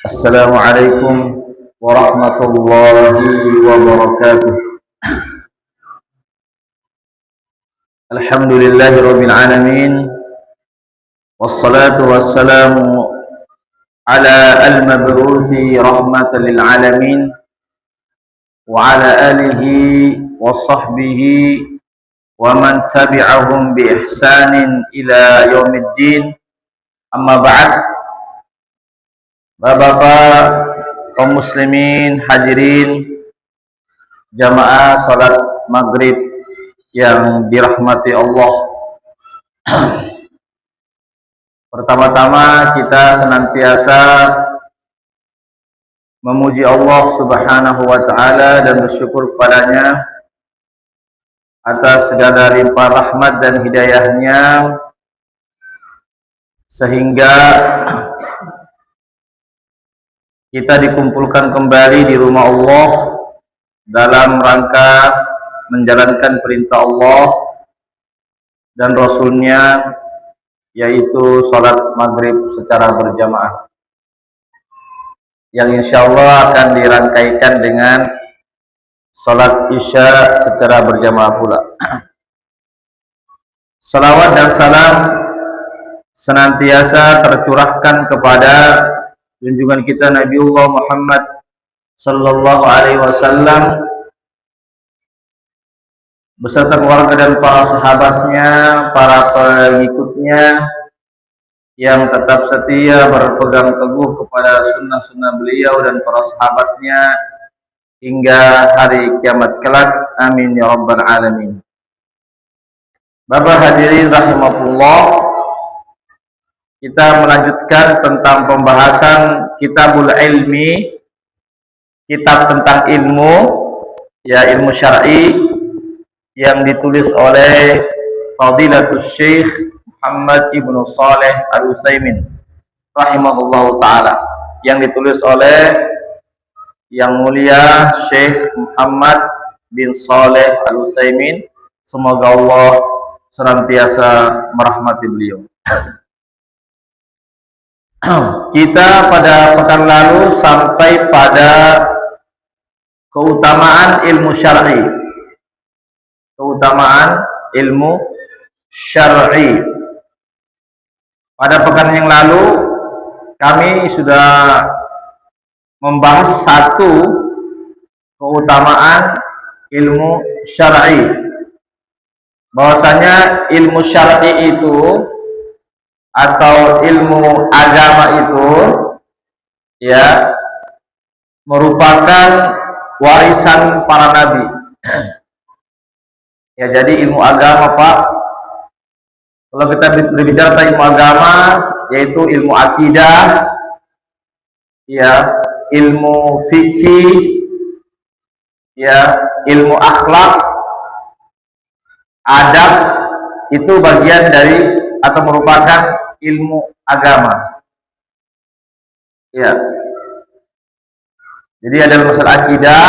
Assalamualaikum warahmatullahi wabarakatuh. Alhamdulillahirabbil alamin. Wassalatu wassalamu ala al-mab'uthi rahmatan lil alamin wa ala alihi wa sahbihi wa man tabi'ahum bi ihsanin ila yaumiddin. Amma ba'd. Bapak-bapak, kaum muslimin, hadirin jamaah salat maghrib yang dirahmati Allah. Pertama-tama kita senantiasa memuji Allah Subhanahu wa taala dan bersyukur kepadanya atas segala limpah rahmat dan hidayahnya sehingga kita dikumpulkan kembali di rumah Allah dalam rangka menjalankan perintah Allah dan Rasulnya, yaitu sholat maghrib secara berjamaah, yang insya Allah akan dirangkaikan dengan sholat isya secara berjamaah pula. Salawat dan salam senantiasa tercurahkan kepada junjungan kita Nabiullah Muhammad sallallahu alaihi wasallam beserta keluarga dan para sahabatnya, para pengikutnya yang tetap setia berpegang teguh kepada sunnah-sunnah beliau dan para sahabatnya hingga hari kiamat kelak. Amin ya rabbal alamin. Bapak hadirin rahimakumullah, kita melanjutkan tentang pembahasan Kitabul Ilmi, kitab tentang ilmu, ya ilmu syar'i, yang ditulis oleh Fadilatus Syekh Muhammad Ibnu Shalih Al-Utsaimin rahimahullahu taala, yang ditulis oleh yang mulia Syekh Muhammad bin Shalih Al-Utsaimin, semoga Allah senantiasa merahmati beliau. Kita pada pekan lalu sampai pada keutamaan ilmu syar'i. Keutamaan ilmu syar'i. Pada pekan yang lalu kami sudah membahas satu keutamaan ilmu syar'i. Bahwasanya ilmu syar'i itu atau ilmu agama itu ya merupakan warisan para nabi. Ya, jadi ilmu agama, Pak, kalau kita berbicara tentang ilmu agama, yaitu ilmu akidah, ya, ilmu fikih, ya, ilmu akhlak, adab, itu bagian dari atau merupakan ilmu agama. Ya. Jadi ada masalah akidah,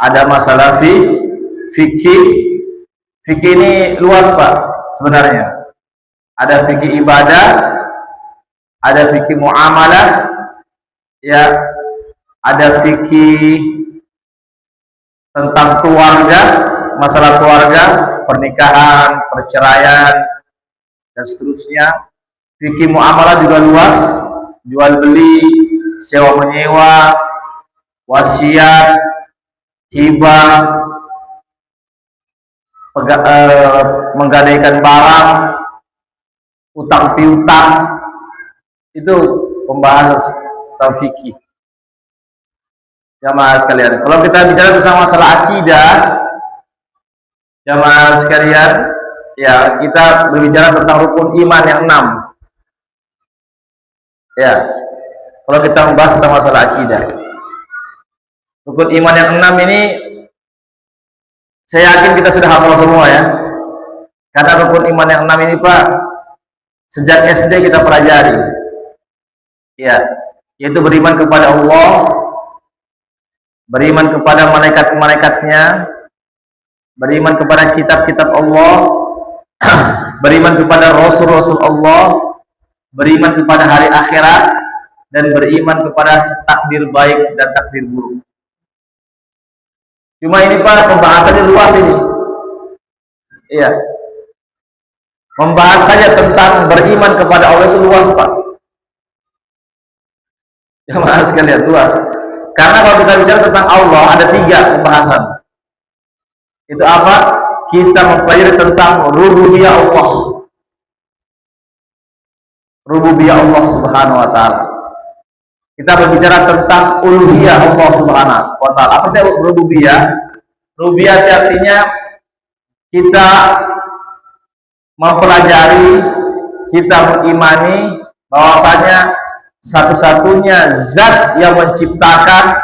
ada masalah fikih. Fikih ini luas, Pak, sebenarnya. Ada fikih ibadah, ada fikih muamalah, ya, ada fikih tentang keluarga, masalah keluarga, pernikahan, perceraian, dan seterusnya. Fikih muamalah juga luas, jual beli, sewa menyewa, wasiat, hibah, menggadaikan barang, utang piutang, itu pembahasan tentang fikih. Jamaah sekalian, kalau kita bicara tentang masalah akidah, jamaah sekalian, ya, kita berbicara tentang rukun iman yang 6. Ya, kalau kita membahas tentang masalah akidah, rukun iman yang 6 ini saya yakin kita sudah hafal semua, ya. Karena rukun iman yang 6 ini, Pak, sejak SD kita pelajari. Ya, yaitu beriman kepada Allah, beriman kepada malaikat-malaikatnya, beriman kepada kitab-kitab Allah, beriman kepada Rasul-Rasul Allah, beriman kepada hari akhirat, dan beriman kepada takdir baik dan takdir buruk. Cuma ini Pak, pembahasannya luas ini. Iya. Membahas saja tentang beriman kepada Allah itu luas Pak. Jemaah sekalian, luas. Karena kalau kita bicara tentang Allah ada 3 pembahasan. Itu apa? Kita mempelajari tentang rububiyah Allah. Rububiyah Allah Subhanahu wa taala. Kita berbicara tentang uluhiyah Allah Subhanahu wa taala. Apa itu rububiyah? Rububiyah artinya kita mempelajari, kita mengimani bahwasanya satu-satunya zat yang menciptakan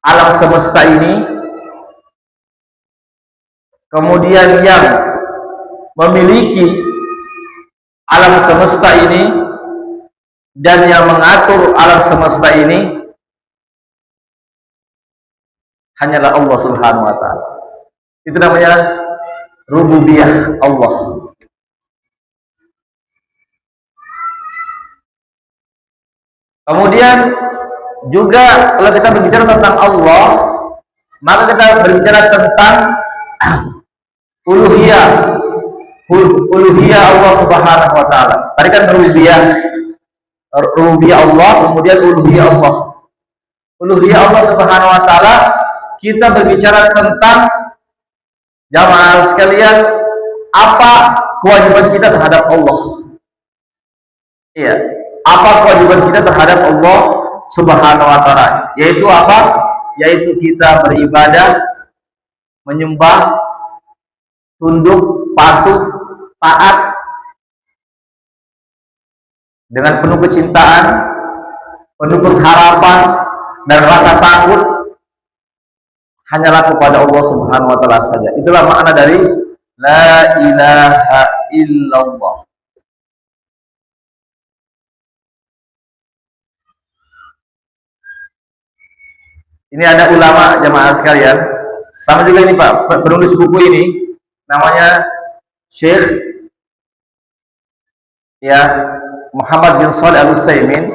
alam semesta ini, kemudian yang memiliki alam semesta ini dan yang mengatur alam semesta ini hanyalah Allah Subhanahu wa taala. Itu namanya rububiyah Allah. Kemudian juga kalau kita berbicara tentang Allah, maka kita berbicara tentang uluhiyah. Uluhiyah Allah Subhanahu wa taala. Tadi kan rububiyah Allah, kemudian uluhiyah Allah. Uluhiyah Allah Subhanahu wa taala, kita berbicara tentang jamaah sekalian, apa kewajiban kita terhadap Allah. Iya, apa kewajiban kita terhadap Allah Subhanahu wa taala? Yaitu apa? Yaitu kita beribadah, menyembah, tunduk, patuh, taat dengan penuh kecintaan, penuh pengharapan dan rasa takut hanyalah kepada Allah Subhanahu wa taala saja. Itulah makna dari la ilaha illallah. Ini ada ulama jamaah sekalian, sama juga ini Pak, penulis buku ini namanya Syekh Muhammad bin Shalih Al-Utsaimin.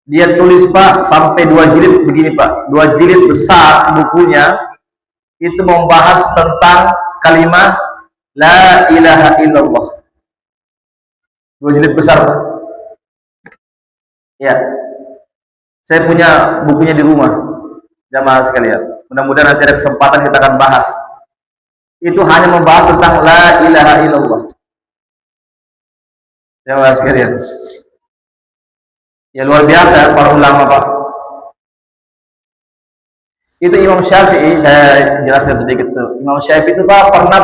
Dia tulis Pak sampai 2 jilid begini Pak, 2 jilid besar bukunya, itu membahas tentang kalimat la ilaha illallah. 2 jilid besar Pak. Ya, saya punya bukunya di rumah jamaah sekalian. Mudah-mudahan nanti ada kesempatan kita akan bahas. Itu hanya membahas tentang la ilaha illallah jamaah sekalian. Ya luar biasa para ulama Pak. Itu Imam Syafi'i, saya jelaskan sedikit tuh. Imam Syafi'i itu Pak pernah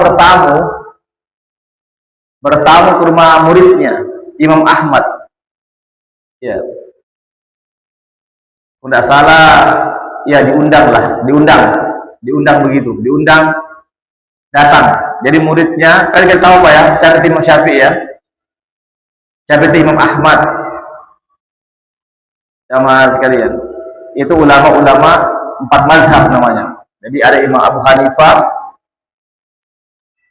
bertamu ke rumah muridnya Imam Ahmad. Ya, tidak salah, ya diundang begitu, datang. Jadi muridnya, kan kita tahu Pak ya, Syafi'i Imam Syafi'i ya, Syafi'i Imam Ahmad. Sama sekalian, itu ulama-ulama 4 mazhab namanya. Jadi ada Imam Abu Hanifah,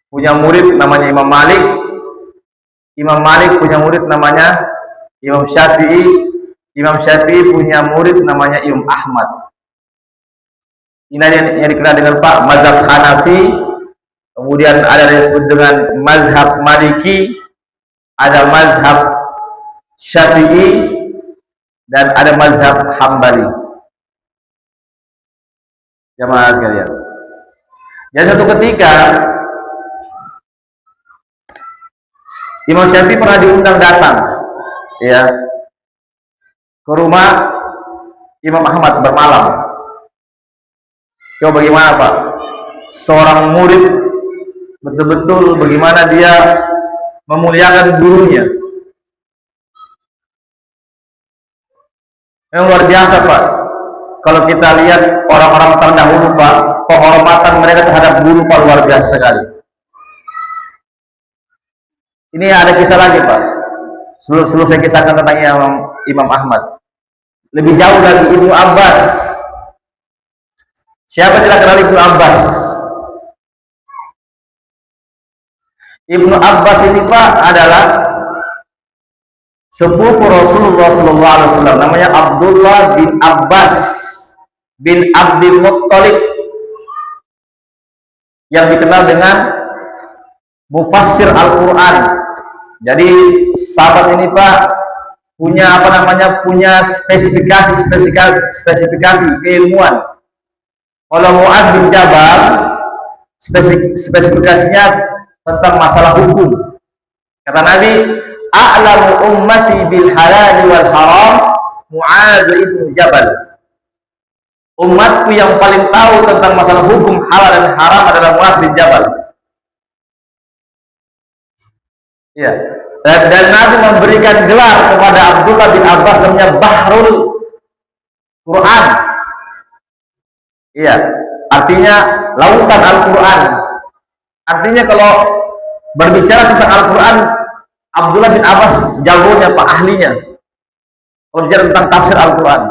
punya murid namanya Imam Malik. Imam Malik punya murid namanya Imam Syafi'i. Imam Syafi'i punya murid namanya Imam Ahmad. Ini yang dikenal dengan Pak mazhab Hanafi. Kemudian ada yang disebut dengan mazhab Maliki, ada mazhab Syafi'i, dan ada mazhab Hambali. Jamaah sekalian. Dan suatu ketika Imam Syafi'i pernah diundang datang ya ke rumah Imam Ahmad bermalam. Coba bagaimana Pak? Seorang murid betul-betul bagaimana dia memuliakan gurunya. Yang luar biasa Pak. Kalau kita lihat orang-orang terdahulu Pak, penghormatan mereka terhadap guru Pak luar biasa sekali. Ini ada kisah lagi Pak. Sebelum saya kisahkan tentang Imam Ahmad. Lebih jauh lagi Ibnu Abbas. Siapa tidak kenal Ibnu Abbas? Ibnu Abbas ini Pak adalah sepupu Rasulullah sallallahu alaihi wasallam, namanya Abdullah bin Abbas bin Abdul Muttalib, yang dikenal dengan mufassir Al-Qur'an. Jadi sahabat ini Pak punya punya spesifikasi keilmuan. Kalau Muaz bin Jabal spesifikasinya tentang masalah hukum. Kata Nabi, a'lamu ummati bil halal wal haram Muaz bin Jabal. Umatku yang paling tahu tentang masalah hukum halal dan haram adalah Muaz bin Jabal. Ya. Dan Nabi memberikan gelar kepada Abdullah bin Abbas namanya Bahrul Quran. Iya, artinya lautan Al-Quran. Artinya kalau berbicara tentang Al-Quran, Abdullah bin Abbas jagonya, Pak, ahlinya. Kalau bicara tentang tafsir Al-Quran,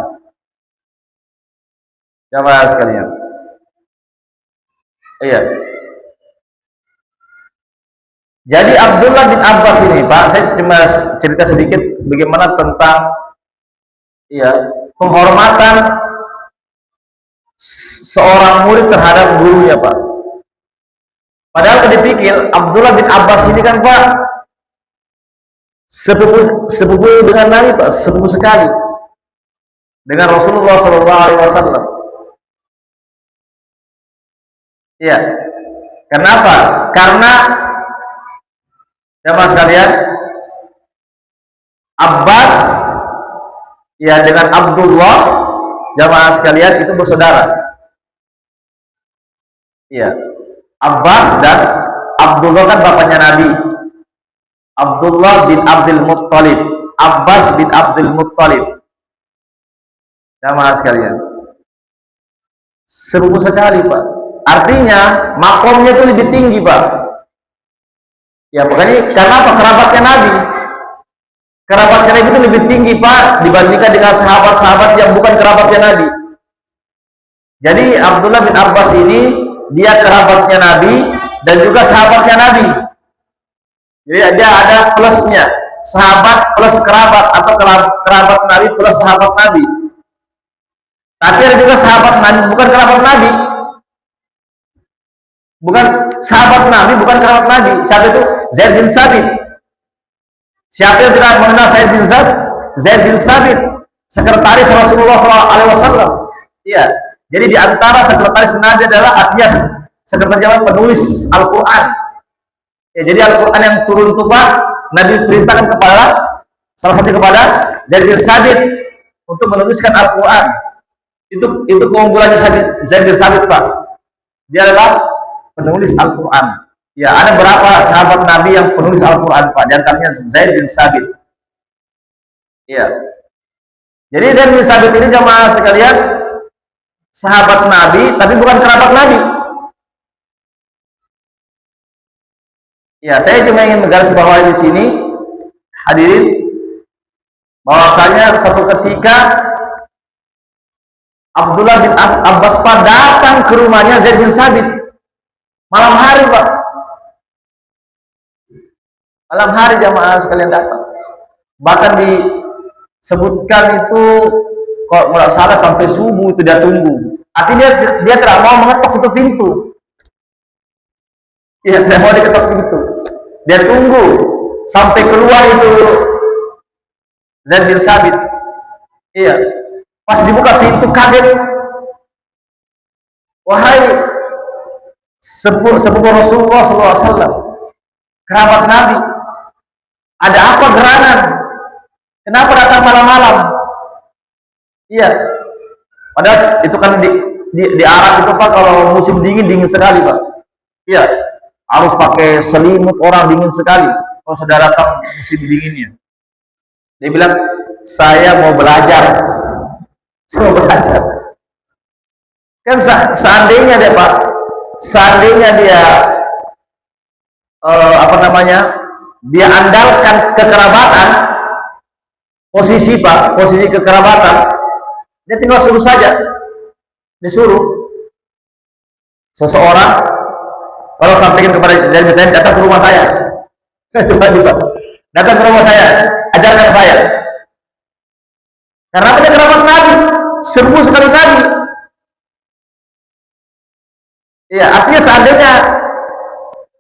jamaah sekalian. Iya. Jadi Abdullah bin Abbas ini, Pak, saya cuma cerita sedikit bagaimana tentang penghormatan seorang murid terhadap gurunya, Pak. Padahal kalau dipikir Abdullah bin Abbas ini kan, Pak, sepupu dengan Nabi, Pak, sepupu sekali dengan Rasulullah SAW. Iya. Kenapa? Karena jamaah sekalian, Abbas dengan Abdullah, jamaah sekalian, itu bersaudara. Iya. Abbas dan Abdullah kan bapaknya Nabi. Abdullah bin Abdul Muttalib, Abbas bin Abdul Muttalib. Jamaah sekalian, sepupu sekali, Pak. Artinya makomnya itu lebih tinggi, Pak. Ya, makanya kenapa kerabatnya Nabi? Kerabatnya Nabi itu lebih tinggi, Pak, dibandingkan dengan sahabat-sahabat yang bukan kerabatnya Nabi. Jadi Abdullah bin Abbas ini dia kerabatnya Nabi dan juga sahabatnya Nabi. Jadi dia ada plusnya, sahabat plus kerabat, atau kerabat Nabi plus sahabat Nabi. Tapi ada juga sahabat Nabi bukan kerabat Nabi. Bukan sahabat Nabi, bukan kerabat Nabi. Siapa itu? Zaid bin Sabit. Siapa yang tidak mengenal Zaid bin Sabit? Zaid bin Sabit, sekretaris Rasulullah SAW. Iya. Jadi di antara sekretaris Nabi adalah artinya sekretaris Jawa penulis Al-Quran. Ya, jadi Al-Quran yang turun itu, Pak, Nabi perintahkan kepada salah satu kepada Zaid bin Sabit untuk menuliskan Al-Quran. Itu keunggulannya Zaid bin Sabit, Pak. Dia adalah penulis Al-Quran. Ya, ada berapa sahabat Nabi yang penulis Al-Quran, Pak? Di antaranya Zaid bin Sabit. Iya. Jadi Zaid bin Sabit ini, jamaah sekalian, sahabat Nabi, tapi bukan kerabat Nabi. Ya, saya cuma ingin menggarisbawahi di sini, hadirin, bahwasanya suatu ketika Abdullah bin Abbas Pak datang ke rumahnya Zaid bin Sabit malam hari, Pak. Malam hari, jamaah sekalian, datang. Bahkan disebutkan itu kalau nggak salah sampai subuh itu dia tunggu. Artinya dia tidak mau mengetok itu pintu. Iya, tidak mau diketok pintu. Dia tunggu sampai keluar itu Zaid bin Sabit. Iya. Pas dibuka pintu kaget. Wahai sepupu Rasulullah SAW, kerabat Nabi, ada apa gerangan? Kenapa datang malam-malam? Iya. Padahal itu kan di Arab itu, Pak, kalau musim dingin sekali, Pak. Iya. Harus pakai selimut, orang dingin sekali kalau sudah datang musim dinginnya. Dia bilang, saya mau belajar. Saya mau belajar. Kan seandainya dia, Pak, seandainya dia dia andalkan kekerabatan, posisi, Pak, posisi kekerabatan, dia tinggal suruh saja. Disuruh seseorang, kalau sampaikan kepada Zaid bin Sabit, datang ke rumah saya. Coba, datang ke rumah saya, ajarkan saya. Karena dia kerabat Nabi, serbu sekali Nabi. Ya, artinya seandainya,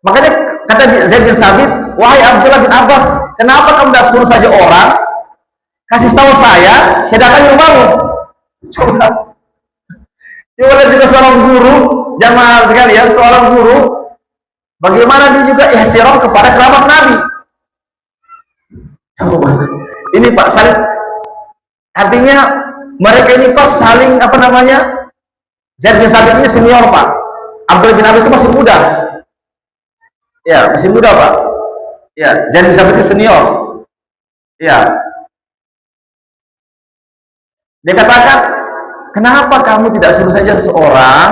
makanya kata Zaid bin Sabit, wahai Abdullah bin Abbas, kenapa kamu tidak suruh saja orang kasih tahu saya, datang ke rumahmu? Coba, coba lihat juga seorang guru, jamaah sekalian, seorang guru, bagaimana dia juga ihtiram kepada kerabat Nabi. Ini Pak, saling, artinya mereka ini Pak saling apa namanya? Zaid bin Sabit ini senior Pak. Abdullah bin Abbas itu masih muda. Ya, masih muda Pak. Ya, Zaid bin Sabit itu senior. Ya. Dia katakan, kenapa kamu tidak suruh saja seseorang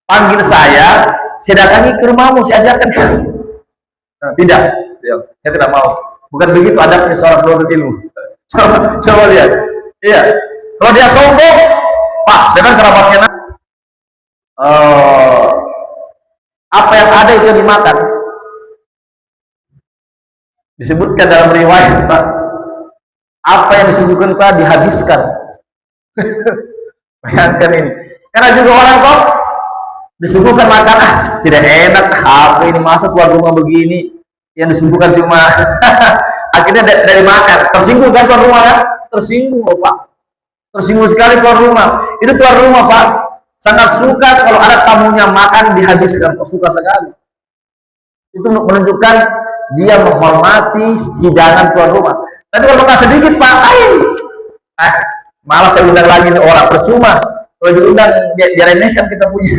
panggil saya datangi ke rumahmu, saya ajarkan kamu. Nah, tidak, saya tidak mau. Bukan begitu adabnya seorang penuntut ilmu. Coba lihat. Iya. Kalau dia sombong, Pak, saya kan kerabatnya. Apa yang ada itu yang dimakan. Disebutkan dalam riwayat, Pak, apa yang disuguhkan Pak dihabiskan. Bayangkan ini. Karena juga orang kok disuguhkan makan, tidak enak, apa ini masa tuan rumah begini, yang disuguhkan cuma akhirnya dari makan, tersinggung kan tuan rumah kan? Tersinggung Pak, tersinggung sekali tuan rumah. Itu tuan rumah Pak, sangat suka kalau ada tamunya makan dihabiskan, suka sekali. Itu menunjukkan dia menghormati hidangan tuan rumah. Tapi kalau makan sedikit Pak, malah saya undang lagi orang percuma. Kalau diundang dia remehkan kita punya.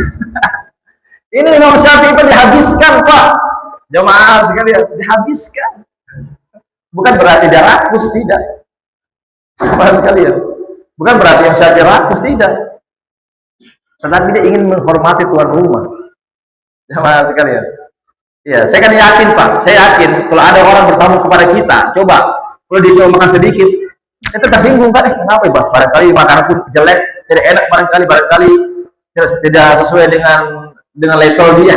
Ini Imam Syafi'i itu dihabiskan Pak, jemaah sekalian, dihabiskan. Bukan berarti dia rakus, tidak. Jemaah sekalian, bukan berarti Imam Syafi'i rakus, tidak. Tetapi dia ingin menghormati tuan rumah. Jemaah sekalian. Ya, saya kan yakin Pak, saya yakin kalau ada orang bertamu kepada kita, coba kalau dia cuma makan sedikit, kita tersinggung kan? Kenapa Pak? Barangkali makananku jelek, tidak enak, barangkali tidak sesuai dengan level dia.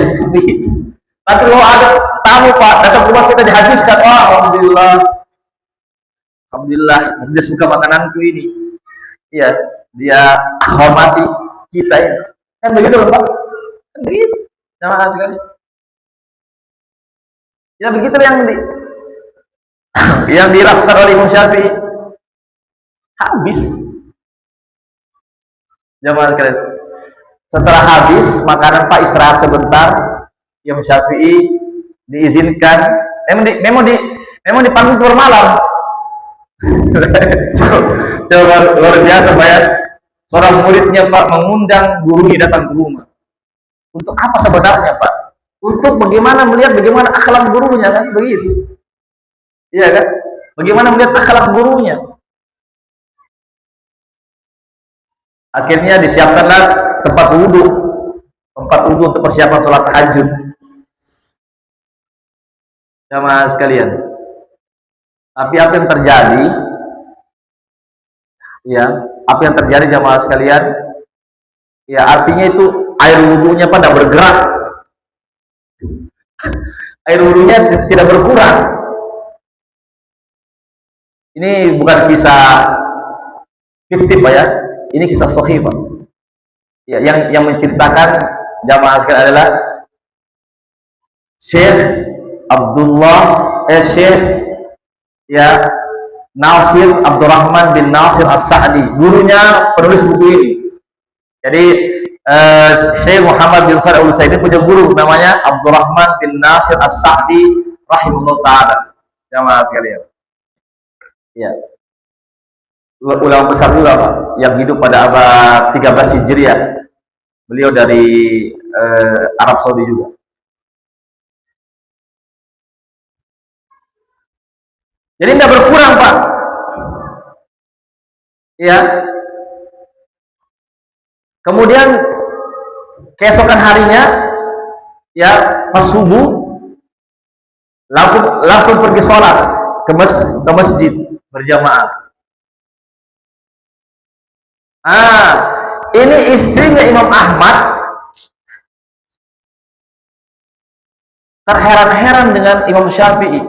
Tapi kalau ada tamu Pak datang ke rumah kita dihabiskan, wah alhamdulillah, alhamdulillah dia suka makananku ini. Iya, dia hormati kita ini. Kan begitu loh Pak? Kan begitu. Sama sekali. Ya begitu yang dilakukan oleh Imam Syafi'i. Habis. Jamaah sekalian. Setelah habis makanan Pak, istirahat sebentar. Imam Syafi'i diizinkan. Memang dipanggil keluar malam. Coba luar biasa Pak ya. Seorang muridnya Pak mengundang gurunya datang ke rumah. Untuk apa sebenarnya Pak? Untuk bagaimana melihat bagaimana akhlak gurunya kan begitu. Iya kan? Bagaimana melihat akhlak gurunya. Akhirnya disiapkanlah tempat wudhu untuk persiapan sholat tahajud. Jamaah sekalian. Tapi apa yang terjadi? Ya, apa yang terjadi jamaah sekalian? Ya, artinya itu air wudhunya pada bergerak. Air wudhunya tidak berkurang. Ini bukan kisah fiktif Pak ya. Ini kisah sahih Pak. Ya, yang menceritakan jamaah sekalian adalah Syekh ya Nasir Abdurrahman bin Nasir As-Sa'di, gurunya penulis buku ini. Jadi Syekh Muhammad bin Shalih Al-Utsaimin punya guru namanya Abdurrahman bin Nasir As-Sa'di rahimahullah ta'ala. Jamaah sekalian. Ya. Ulama besar juga Pak, yang hidup pada abad 13 Hijriah. Beliau dari Arab Saudi juga. Jadi tidak berkurang Pak. Ya. Kemudian keesokan harinya, ya pas subuh, langsung pergi sholat ke masjid berjamaah. Ini istrinya Imam Ahmad terheran-heran dengan Imam Syafi'i.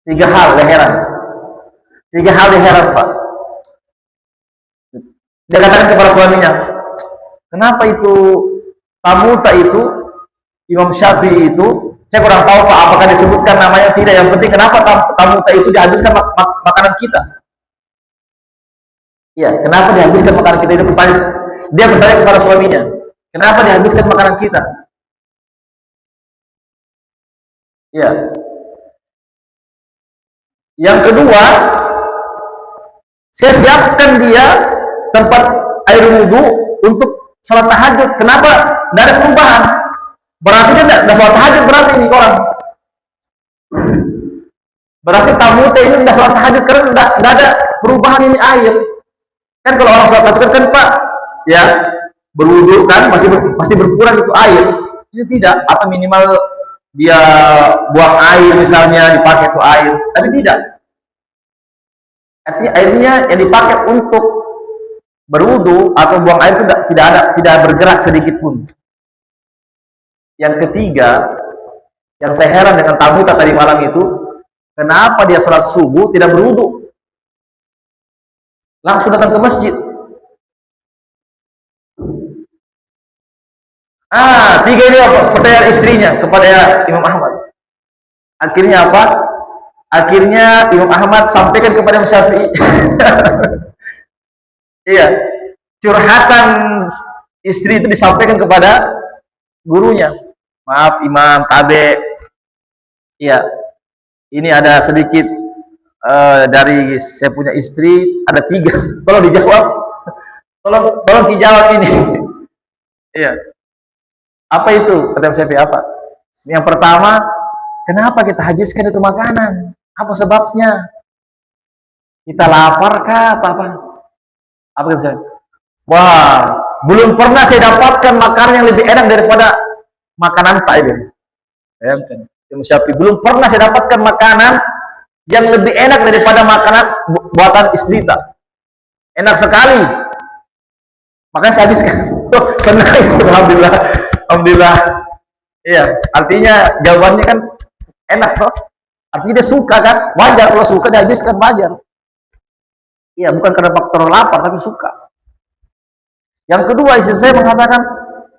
Tiga hal dia heran. Tiga hal dia heran, Pak. Dia katakan kepada suaminya, kenapa itu tamuta itu, Imam Syafi'i itu, saya kurang tahu Pak, apakah disebutkan namanya tidak. Yang penting kenapa tamuta itu dihabiskan makanan kita? Iya, kenapa dihabiskan makanan kita itu? Dia bertanya kepada suaminya, kenapa dihabiskan makanan kita? Iya. Yang kedua, saya siapkan dia tempat air wudhu untuk sholat tahajud. Kenapa? Tidak ada perubahan. Berarti dia tidak sholat tahajud, berarti ini orang. Berarti tamu ini tidak sholat tahajud karena tidak ada perubahan ini air. Kan kalau orang sholat tahajud kan Pak, ya berwudhu kan pasti berkurang itu air. Ini tidak, atau minimal dia buang air misalnya dipakai itu air, tapi tidak. Artinya airnya yang dipakai untuk berwudu atau buang air itu tidak bergerak sedikit pun. Yang ketiga, yang saya heran dengan tamu tadi malam itu, kenapa dia sholat subuh tidak berwudu, langsung datang ke masjid. Tiga ini apa? Pertanyaan istrinya kepada Imam Ahmad. Akhirnya apa? Akhirnya Imam Ahmad sampaikan kepada Imam Syafi'i. Iya, curhatan istri itu disampaikan kepada gurunya. Maaf Imam, Tabe. Iya, ini ada sedikit dari saya punya istri, ada tiga. Tolong dijawab. Tolong dijawab ini. Iya. Apa itu? Kata Syafi'i apa? Yang pertama, kenapa kita habiskan itu makanan? Apa sebabnya? Kita lapar kah? Apa? Apa kata? Wah, belum pernah saya dapatkan makanan yang lebih enak daripada makanan Pak Ibn. Bayangkan, Imam Syafi'i belum pernah saya dapatkan makanan yang lebih enak daripada makanan buatan istri tak. Enak sekali. Makanya saya habiskan. Senang, alhamdulillah. Alhamdulillah. Iya, artinya jawabannya kan enak toh. Artinya dia suka kan? Wajar kalau suka dihabiskan, wajar. Iya, bukan karena faktor lapar tapi suka. Yang kedua, istri saya mengatakan,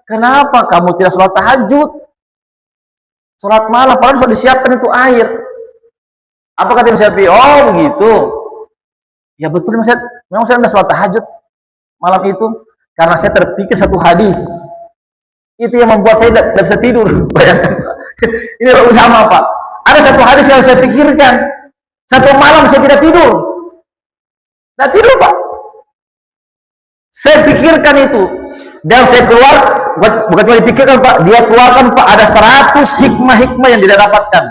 kenapa kamu tidak sholat tahajud? Sholat malam, padahal sudah disiapkan itu air. Apa kata Imam Syafi'i? Oh begitu. Ya betul, memang saya tidak sholat tahajud malam itu karena saya terpikir satu hadis. Itu yang membuat saya tidak bisa tidur. Bayangkan Pak. Ini ulama Pak. Ada satu hadis yang saya pikirkan. Satu malam saya tidak tidur. Tidak tidur Pak. Saya pikirkan itu. Dan saya keluar, bukan cuma dipikirkan Pak, dia keluarkan Pak, ada 100 hikmah-hikmah yang dia dapatkan.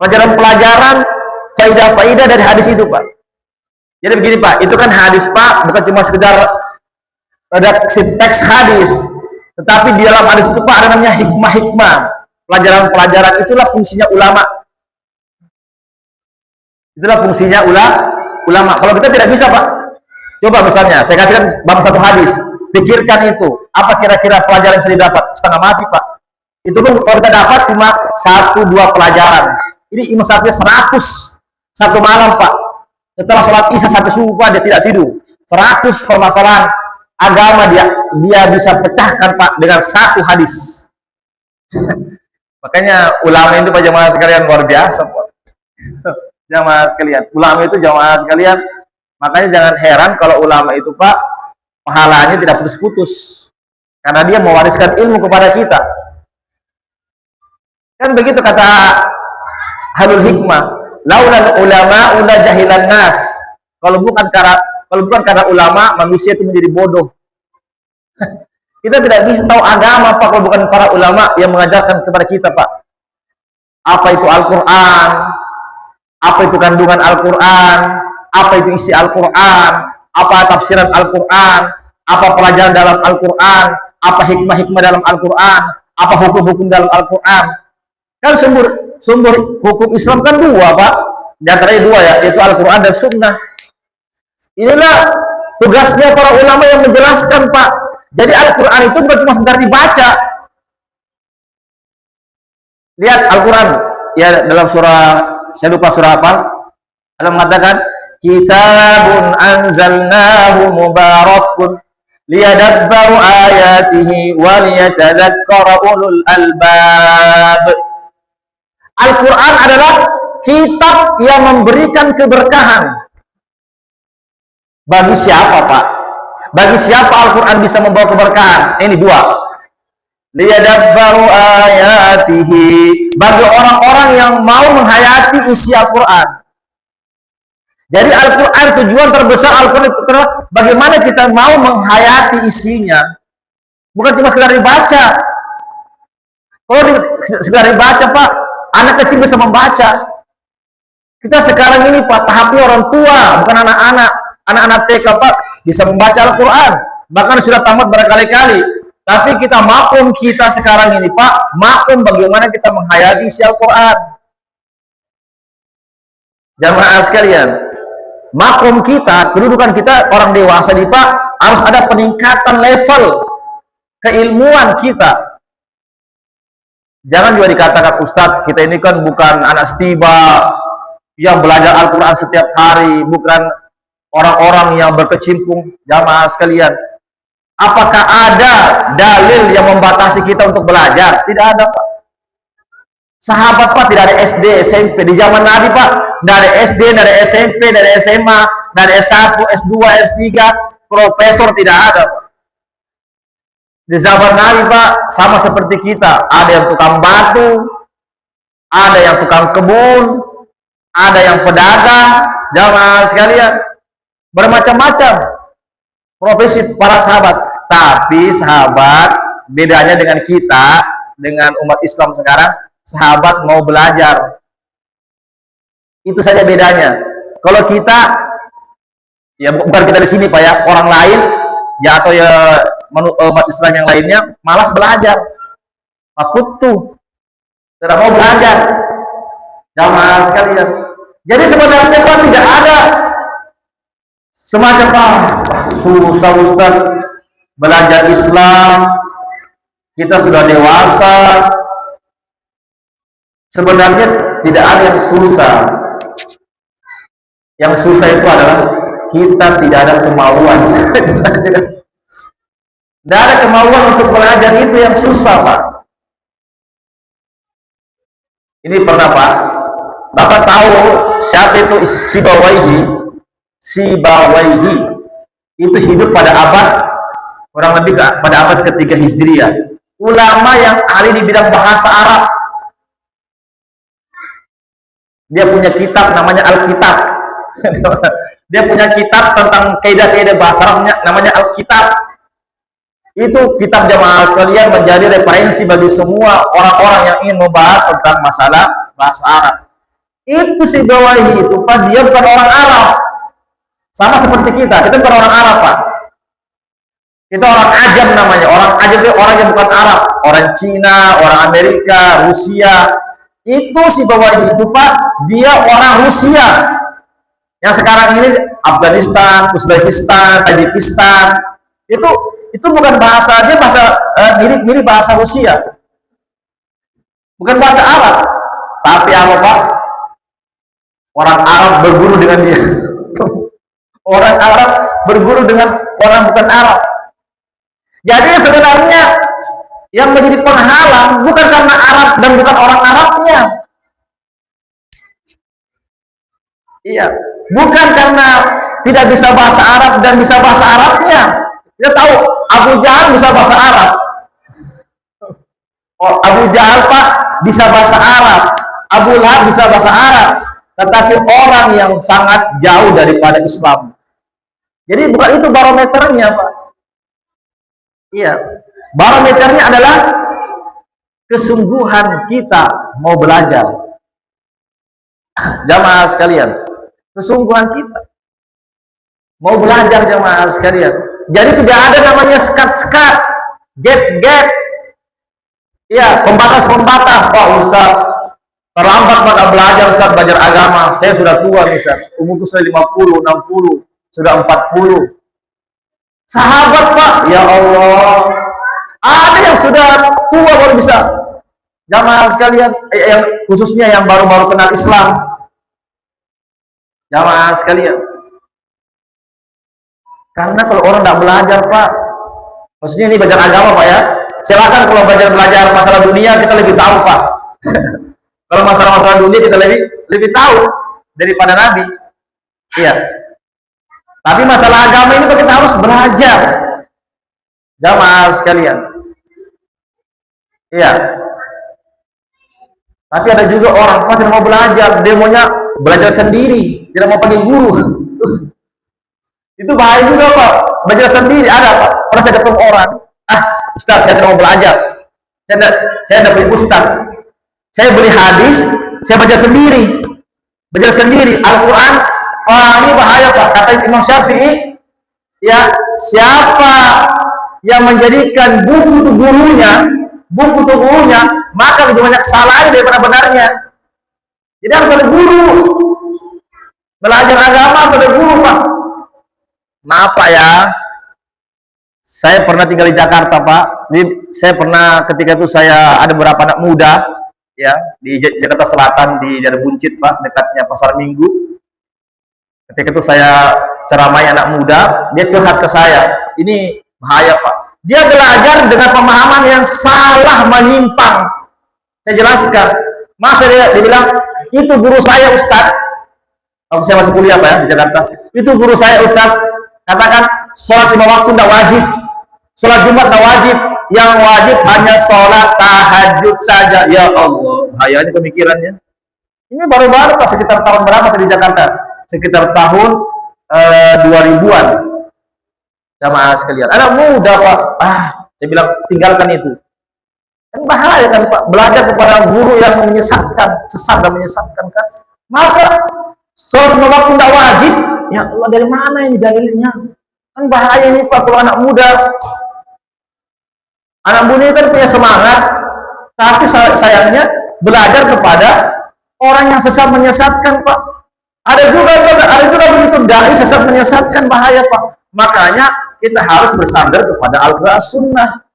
Pelajaran-pelajaran, faidah-faidah dari hadis itu Pak. Jadi begini Pak, itu kan hadis Pak, bukan cuma sekedar redaksi teks hadis. Tetapi di dalam hadis itu Pak ada namanya hikmah-hikmah. Pelajaran-pelajaran itulah fungsinya ulama. Itulah fungsinya ulama. Kalau kita tidak bisa Pak. Coba misalnya, saya kasihkan bab satu hadis. Pikirkan itu. Apa kira-kira pelajaran yang bisa didapat? Setengah mati Pak. Itu pun kalau kita dapat cuma 1-2 pelajaran. Ini Imam Syafi'i 100 satu malam Pak. Setelah sholat isya sampai subuh Pak, dia tidak tidur. 100 permasalahan agama dia bisa pecahkan Pak dengan satu hadis. Makanya ulama itu Pak jamaah sekalian luar biasa Pak. Jamaah sekalian, ulama itu jamaah sekalian. Makanya jangan heran kalau ulama itu Pak pahalanya tidak putus-putus. Karena dia mewariskan ilmu kepada kita. Kan begitu kata Halul Hikmah, laulal ulama ula jahilan nas. Kalau bukan karena ulama, manusia itu menjadi bodoh. Kita tidak bisa tahu agama Pak kalau bukan para ulama yang mengajarkan kepada kita Pak. Apa itu Al-Quran? Apa itu kandungan Al-Quran? Apa itu isi Al-Quran? Apa tafsiran Al-Quran? Apa pelajaran dalam Al-Quran? Apa hikmah-hikmah dalam Al-Quran? Apa hukum-hukum dalam Al-Quran? Kan sumber hukum Islam kan dua Pak. Di antaranya dua ya, yaitu Al-Quran dan Sunnah. Inilah tugasnya para ulama yang menjelaskan Pak. Jadi Al-Quran itu bukan cuma sekedar dibaca. Lihat Al-Quran ya dalam surah saya lupa surah apa. Allah mengatakan, kitabun anzalnahu mubarakun liyadabbaru ayatihi wa liyatadzakkara ulul albab. Al-Quran adalah kitab yang memberikan keberkahan. Bagi siapa, Pak? Bagi siapa Al-Quran bisa membawa keberkahan? Ini dua. Liyadabbaru ayatihi, bagi orang-orang yang mau menghayati isi Al-Quran. Jadi Al-Quran, tujuan terbesar Al-Quran itu adalah bagaimana kita mau menghayati isinya. Bukan cuma sekedar dibaca. Kalau sekedar dibaca, Pak, anak kecil bisa membaca. Kita sekarang ini, Pak, tahapnya orang tua, bukan anak-anak. Anak-anak TK, Pak, bisa membaca Al-Quran. Bahkan sudah tamat berkali-kali. Tapi kita maklum, kita sekarang ini, Pak, maklum bagaimana kita menghayati isi Al-Quran. Jamaah sekalian, maklum kita, kedudukan kita orang dewasa nih, Pak, harus ada peningkatan level keilmuan kita. Jangan juga dikatakan, Ustadz, kita ini kan bukan anak setiba yang belajar Al-Quran setiap hari, bukan orang-orang yang berkecimpung. Jamaah sekalian, apakah ada dalil yang membatasi kita untuk belajar? Tidak ada, Pak. Sahabat, Pak, tidak ada SD, SMP. Di zaman Nabi, Pak, tidak ada SD, tidak ada SMP, tidak ada SMA, tidak ada S1, S2, S3, profesor, tidak ada, Pak. Di zaman Nabi, Pak, sama seperti kita. Ada yang tukang batu, ada yang tukang kebun, ada yang pedagang. Jamaah sekalian, bermacam-macam profesi para sahabat. Tapi sahabat, bedanya dengan kita, dengan umat Islam sekarang, sahabat mau belajar. Itu saja bedanya. Kalau kita, ya bukan kita di sini, Pak, ya, orang lain, ya, atau ya umat Islam yang lainnya malas belajar. Takut tuh, tidak mau belajar. Jamaah sekalian. Jadi sebenarnya, Pak, tidak ada semacam, susah Ustaz belajar Islam, kita sudah dewasa. Sebenarnya tidak ada yang susah. Yang susah itu adalah kita tidak ada kemauan. Tidak ada kemauan untuk belajar, itu yang susah, Pak. Ini pernah, Pak, Bapak tahu siapa itu Sibawaihi? Sibawaihi itu hidup pada abad, kurang lebih pada abad ketiga Hijriah. Ulama yang ahli di bidang bahasa Arab. Dia punya kitab namanya Alkitab. Dia punya kitab tentang kaidah-kaidah bahasa Arabnya namanya Alkitab. Itu kitab, jamaah sekalian, menjadi referensi bagi semua orang-orang yang ingin membahas tentang masalah bahasa Arab. Itu Sibawaihi itu, Pak, dia bukan orang Arab. Sama seperti kita bukan orang Arab, Pak. Kita orang Ajam namanya. Orang Ajam itu orang yang bukan Arab. Orang Cina, orang Amerika, Rusia. Itu Sibawaihi itu, Pak, dia orang Rusia. Yang sekarang ini Afghanistan, Uzbekistan, Tajikistan. Itu bukan bahasa, dia bahasa mirip-mirip bahasa Rusia. Bukan bahasa Arab. Tapi apa, Pak? Orang Arab berguru dengan dia. Orang Arab berguru dengan orang bukan Arab. Jadi sebenarnya yang menjadi penghalang bukan karena Arab dan bukan orang Arabnya. Iya, bukan karena tidak bisa bahasa Arab dan bisa bahasa Arabnya. Kita tahu Abu Jahal bisa bahasa Arab. Oh, Abu Jahal, Pak, bisa bahasa Arab. Abu Lahab bisa bahasa Arab. Tetapi orang yang sangat jauh daripada Islam. Jadi bukan itu barometernya, Pak. Iya, barometernya adalah kesungguhan kita mau belajar. Jamaah sekalian, kesungguhan kita mau belajar, jamaah sekalian. Jadi tidak ada namanya sekat-sekat, gap-gap. Iya, pembatas-pembatas. Oh, Ustaz, terlambat maka belajar, Ustaz, belajar agama. Saya sudah tua nih, Ustaz. Umurku sudah 50, 60, sudah 40. Sahabat, Pak, ya Allah, ada yang sudah tua baru bisa. Jamaah sekalian, yang khususnya yang baru-baru kenal Islam, Jamaah sekalian. Karena kalau orang tidak belajar, Pak, maksudnya ini belajar agama, Pak ya. Silakan kalau belajar masalah dunia kita lebih tahu, Pak. Kalau masalah-masalah dunia kita lebih tahu daripada Nabi. Iya. Tapi masalah agama ini kita harus belajar. Jamaah sekalian. Iya. Tapi ada juga orang Pak tidak mau belajar, dia maunya belajar sendiri, tidak mau panggil guru. Itu bahaya juga, Pak. Belajar sendiri ada, Pak. Pernah saya ketemu orang, Ustaz saya tidak mau belajar. Saya tidak punya Ustaz. Saya beli hadis, saya baca sendiri. Baca sendiri Al-Qur'an. Wah, ini bahaya, Pak. Kata Imam Syafi'i, ya, siapa yang menjadikan buku itu gurunya, maka lebih banyak kesalahan daripada benarnya. Jadi harus ada guru. Belajar agama harus ada guru, Pak. Maaf, Pak ya. Saya pernah tinggal di Jakarta, Pak. Jadi saya pernah ketika itu saya ada beberapa anak muda, ya, di Jakarta Selatan di daerah Buncit, Pak, dekatnya Pasar Minggu. Ketika itu saya ceramai anak muda, dia curhat ke saya. Ini bahaya, Pak. Dia belajar dengan pemahaman yang salah, menyimpang. Saya jelaskan. Masa dia bilang, itu guru saya, Ustaz. Waktu saya masih kuliah, Pak ya, di Jakarta. Itu guru saya, Ustaz. Katakan, sholat 5 waktu tidak wajib. Sholat Jumat tidak wajib. Yang wajib hanya sholat tahajud saja. Ya Allah, bahayanya pemikirannya. Ini baru-baru, Pak, sekitar tahun berapa saya di Jakarta? Sekitar tahun 2000-an. Jamaah sekalian, anak muda, Pak. Saya bilang tinggalkan itu. Kan bahaya kan, Pak, belajar kepada guru yang menyesatkan, sesat dan menyesatkan kan. Masa sholat 5 waktu tidak wajib? Ya Allah, dari mana ini dalilnya? Kan bahaya ini, Pak, kalau anak muda. Anak muda ini kan punya semangat, tapi sayangnya belajar kepada orang yang sesat menyesatkan, Pak. Ada juga begitu dai sesat menyesatkan, bahaya, Pak. Makanya kita harus bersandar kepada Al-Quran Sunnah.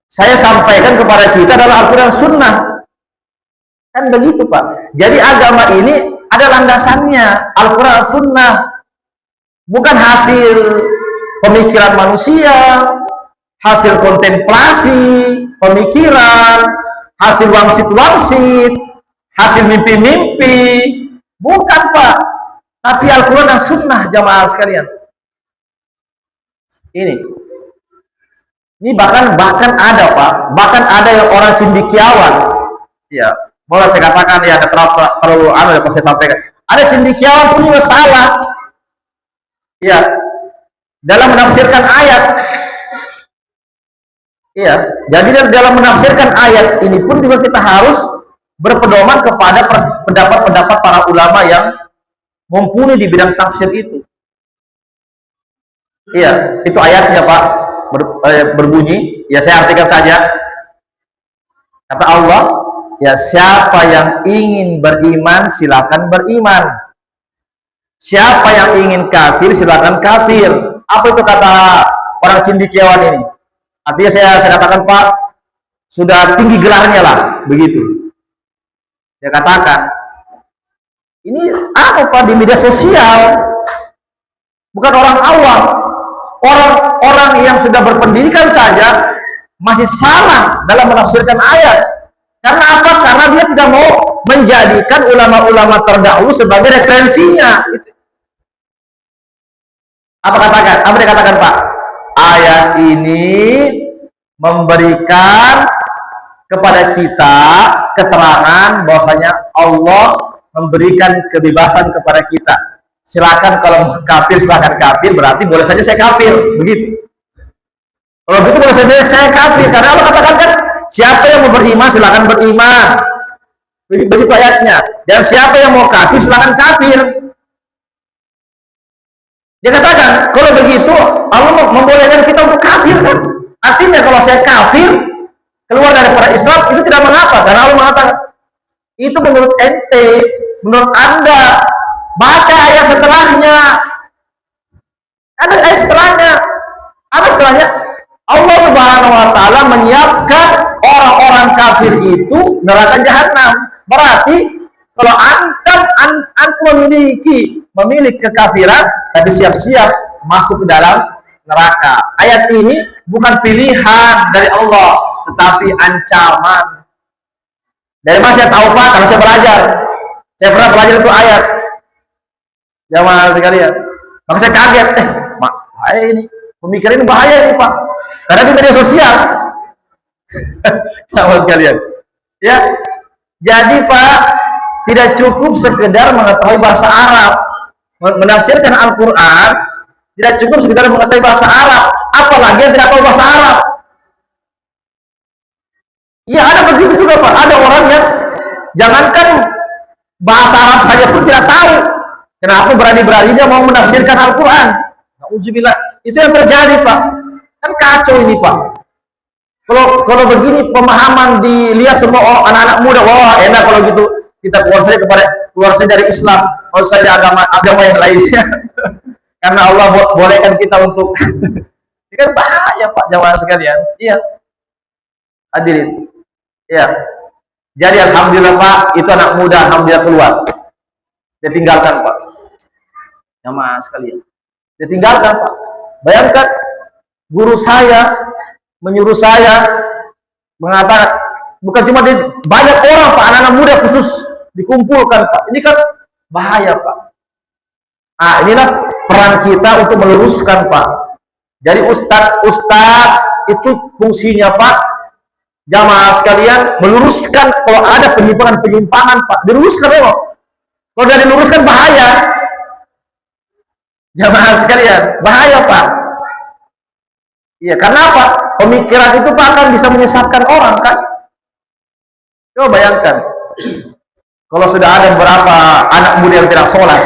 Saya sampaikan kepada kita adalah Al-Quran Sunnah. Kan begitu, Pak. Jadi agama ini ada landasannya, Al-Quran Sunnah. Bukan hasil pemikiran manusia, hasil kontemplasi, pemikiran, hasil wangsit-wangsit, hasil mimpi-mimpi. Bukan, Pak. Tapi Al-Quran dan Sunnah, jamaah sekalian. Ini bahkan ada, Pak, bahkan ada yang orang cendekiawan, ya, boleh saya katakan ya, terlalu ya, saya sampaikan, ada cendekiawan pun juga salah, ya, dalam menafsirkan ayat, ya. Jadi dalam menafsirkan ayat ini pun juga kita harus berpedoman kepada pendapat-pendapat para ulama yang mumpuni di bidang tafsir itu. Iya, itu ayatnya, Pak, berbunyi, ya saya artikan saja. Kata Allah, ya, siapa yang ingin beriman silakan beriman. Siapa yang ingin kafir silakan kafir. Apa itu kata orang cendekiawan ini? Artinya saya katakan, Pak, sudah tinggi gelarnya lah, begitu. Saya katakan, ini apa, Pak, di media sosial, bukan orang awam. Orang-orang yang sudah berpendidikan saja masih salah dalam menafsirkan ayat. Karena apa? Karena dia tidak mau menjadikan ulama-ulama terdahulu sebagai referensinya. Apa dia katakan, Pak? Ayat ini memberikan kepada kita keterangan bahwasanya Allah memberikan kebebasan kepada kita. Silakan, kalau kafir silakan kafir, berarti boleh saja saya kafir, begitu. Kalau begitu boleh saya kafir, karena Allah katakan kan, siapa yang mau beriman silakan beriman, begitu ayatnya. Dan siapa yang mau kafir silakan kafir. Dia katakan kalau begitu Allah membolehkan kita untuk kafir kan. Artinya kalau saya kafir keluar daripada Islam itu tidak mengapa, karena Allah mengatakan itu menurut ente, menurut Anda. Baca ayat setelahnya. Ada ayat setelahnya. Apa setelahnya? Allah Subhanahu wa taala menyiapkan orang-orang kafir itu neraka jahanam. Berarti Kalau antum memiliki kekafiran, tapi siap-siap masuk ke dalam neraka. Ayat ini bukan pilihan dari Allah, tetapi ancaman. Dari mana saya tahu Pak? Karena saya belajar. Saya pernah belajar itu ayat. Jamaah sekalian. Maka saya kaget. Bahaya ini. Pemikiran ini bahaya ini Pak. Karena di media sosial. Jamaah sekalian. Ya. Jadi Pak, tidak cukup sekedar mengetahui bahasa Arab. Menafsirkan Al-Quran, tidak cukup sekedar mengetahui bahasa Arab. Apalagi yang tidak tahu bahasa Arab. Ya ada begitu juga Pak. Ada orang yang jangankan bahasa Arab saja pun tidak tahu. Kenapa berani-beraninya mau menafsirkan Al-Quran? Na'udzubillah. Itu yang terjadi Pak. Kan kacau ini Pak. Kalau begini pemahaman dilihat semua anak-anak muda, wah enak kalau gitu kita keluar saja dari Islam, keluar saja agama yang lainnya. Karena Allah bolehkan kita untuk ini kan bahaya Pak jamaah sekalian. Iya. Hadirin. Iya. Jadi alhamdulillah Pak, itu anak muda alhamdulillah keluar. Dia tinggalkan Pak. Jamaah sekalian. Dia tinggalkan Pak. Bayangkan guru saya menyuruh saya mengatakan, bukan cuma banyak orang Pak, anak-anak muda khusus dikumpulkan Pak. Ini kan bahaya Pak. Inilah peran kita untuk meluruskan Pak. Jadi ustadz itu fungsinya Pak, jamaah sekalian, meluruskan kalau ada penyimpangan Pak, diluruskan memang. Kalau tidak diluruskan bahaya. Jamaah sekalian, bahaya Pak. Iya, karena apa? Pemikiran itu Pak akan bisa menyesatkan orang kan? Coba bayangkan, kalau sudah ada beberapa anak muda yang tidak sholat,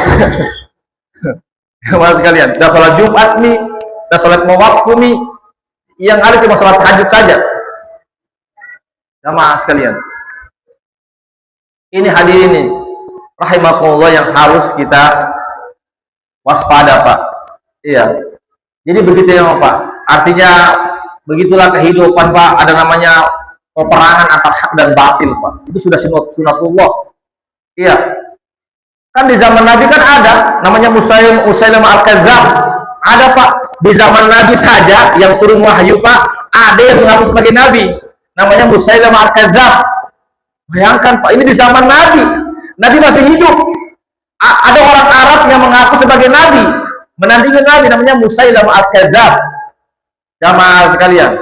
jamaah sekalian, tidak sholat Jumat nih, tidak sholat waktu nih, yang ada cuma sholat tahajud saja. Jamaah sekalian, ini hadirin ini rahimakumullah yang harus kita waspada Pak. Iya. Jadi begitu ya Pak. Artinya begitulah kehidupan Pak. Ada namanya peperangan antara hak dan batil Pak. Itu sudah sunatullah. Iya. Kan di zaman Nabi kan ada namanya Musailamah Al-Kadzdzab. Ada Pak. Di zaman Nabi saja yang turun wahyu Pak, ada yang mengaku sebagai Nabi. Namanya Musailamah Al-Kadzdzab. Bayangkan Pak, ini di zaman Nabi. Nabi masih hidup. Ada orang Arab yang mengaku sebagai Nabi, menandingi Nabi, namanya Musailamah Al-Kadzdzab. Jamaah sekalian.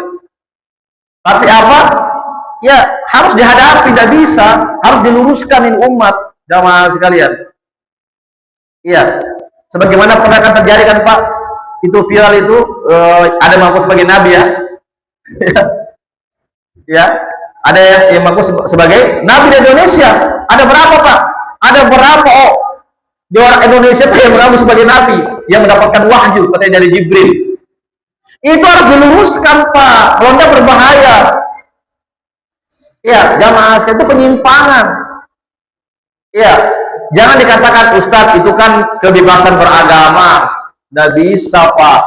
Tapi apa? Ya harus dihadapi, tidak bisa, harus diluruskan ini umat. Jamaah sekalian. Iya. Sebagaimana pernah kan terjadi kan Pak? Itu viral itu ada mengaku sebagai Nabi ya. Ya. Ada yang mengaku sebagai Nabi di Indonesia. Ada berapa Pak? Ada berapa di orang Indonesia yang mengaku sebagai Nabi yang mendapatkan wahyu katanya dari Jibril. Itu harus diluruskan Pak, kalau tidak berbahaya. Ya, jamaah sekalian, itu penyimpangan. Ya, jangan dikatakan Ustadz itu kan kebebasan beragama. Tidak bisa Pak.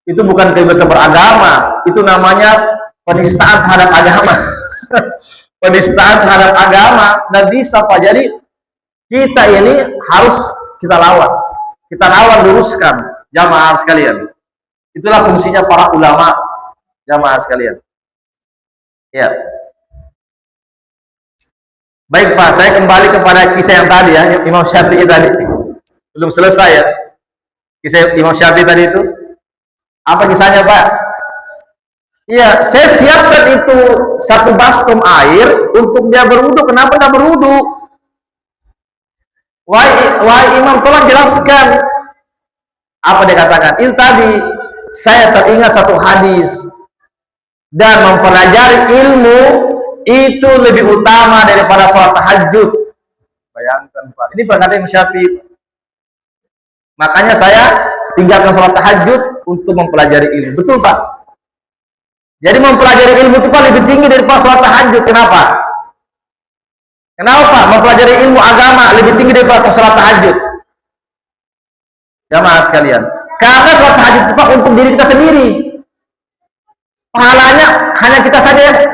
Itu bukan kebebasan beragama, itu namanya penistaan terhadap agama. Penistaan terhadap agama, tidak bisa Pak. Jadi kita ini harus kita lawan, luruskan jamaah sekalian. Itulah fungsinya para ulama, jamaah sekalian. Ya. Baik Pak, saya kembali kepada kisah yang tadi ya, Imam Syafi'i tadi. Belum selesai ya. Kisah Imam Syafi'i tadi itu. Apa kisahnya Pak? Iya, saya siapkan itu satu baskom air untuk dia berwudu. Kenapa tidak berwudu? Wahai Imam, tolong jelaskan. Apa dia katakan? Itu tadi, saya teringat satu hadis. Dan mempelajari ilmu itu lebih utama daripada sholat tahajud. Bayangkan Pak, ini perkataan Imam Syafi'i. Makanya saya tinggalkan sholat tahajud untuk mempelajari ilmu. Betul Pak? Jadi mempelajari ilmu itu Pak lebih tinggi daripada sholat tahajud. Kenapa? Kenapa Pak? Mempelajari ilmu agama lebih tinggi daripada sholat tahajud. Jamaah sekalian. Karena sholat tahajud itu Pak untuk diri kita sendiri. Pahalanya hanya kita saja.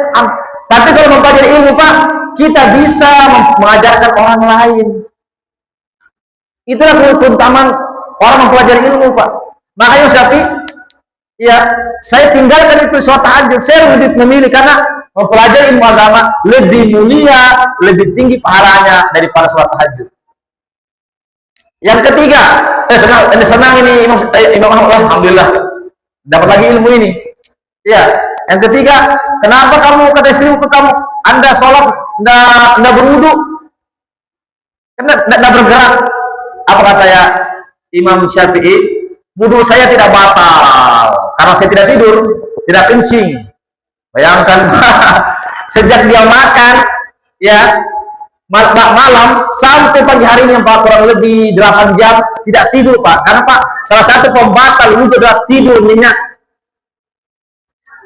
Tapi kalau mempelajari ilmu Pak, kita bisa mengajarkan orang lain. Itulah keutamaan orang mempelajari ilmu, Pak. Makanya Syafi'i, ya, saya tinggalkan itu sholat tahajud. Saya lebih memilih karena mempelajari ilmu agama lebih mulia, lebih tinggi pahalanya daripada sholat tahajud. Yang ketiga, senang ini Imam alhamdulillah dapat lagi ilmu ini. Ya, yang ketiga, kenapa kamu kata istrimu ke kamu, Anda sholat nggak berwudu, nggak bergerak? Apa kata ya Imam Syafi'i? Wudu saya tidak batal karena saya tidak tidur, tidak kencing. Bayangkan sejak dia makan, ya, malam sampai pagi harinya Pak, kurang lebih 8 jam tidak tidur, Pak. Karena Pak, salah satu pembatal wudu adalah tidur nyenyak.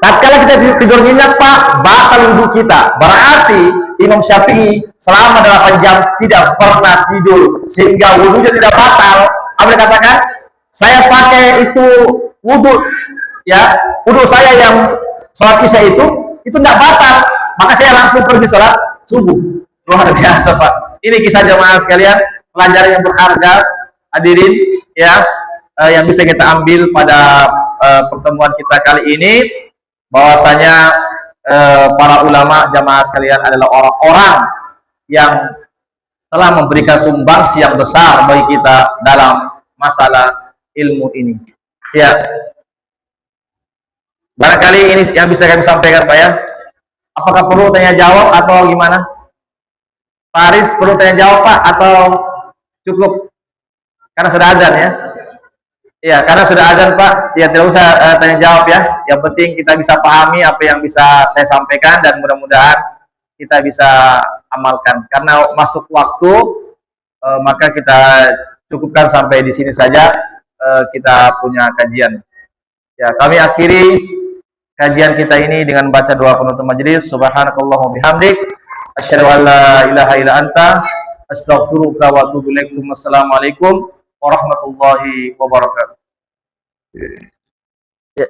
Tatkala kita tidur nyenyak, Pak, batal wudu kita. Berarti Imam Syafi'i selama 8 jam tidak pernah tidur sehingga wudunya tidak batal. Apa dia katakan? Saya pakai itu wudu, ya, wudu saya yang sholat isya itu tidak batal, maka saya langsung pergi sholat subuh. Luar biasa, Pak. Ini kisah jemaah sekalian, pelajaran yang berharga, hadirin, ya, yang bisa kita ambil pada pertemuan kita kali ini, bahwasanya para ulama jamaah sekalian adalah orang-orang yang telah memberikan sumbangsi yang besar bagi kita dalam masalah ilmu ini. Ya, barangkali ini yang bisa kami sampaikan, Pak, ya. Apakah perlu tanya jawab atau gimana? Pak Aris, perlu tanya jawab, Pak, atau cukup? Karena sudah azan, ya. Ya, karena sudah azan, Pak, ya tidak usah tanya jawab, ya. Yang penting kita bisa pahami apa yang bisa saya sampaikan dan mudah-mudahan kita bisa amalkan. Karena masuk waktu, maka kita cukupkan sampai di sini saja kita punya kajian. Ya, kami akhiri kajian kita ini dengan baca doa penutup majelis. Subhanakallahumma bihamdik, asyhadu an la ilaha illa anta, astaghfiruka wa atubu ilaik. Wassalamualaikum warahmatullahi wabarakatuh. Ya.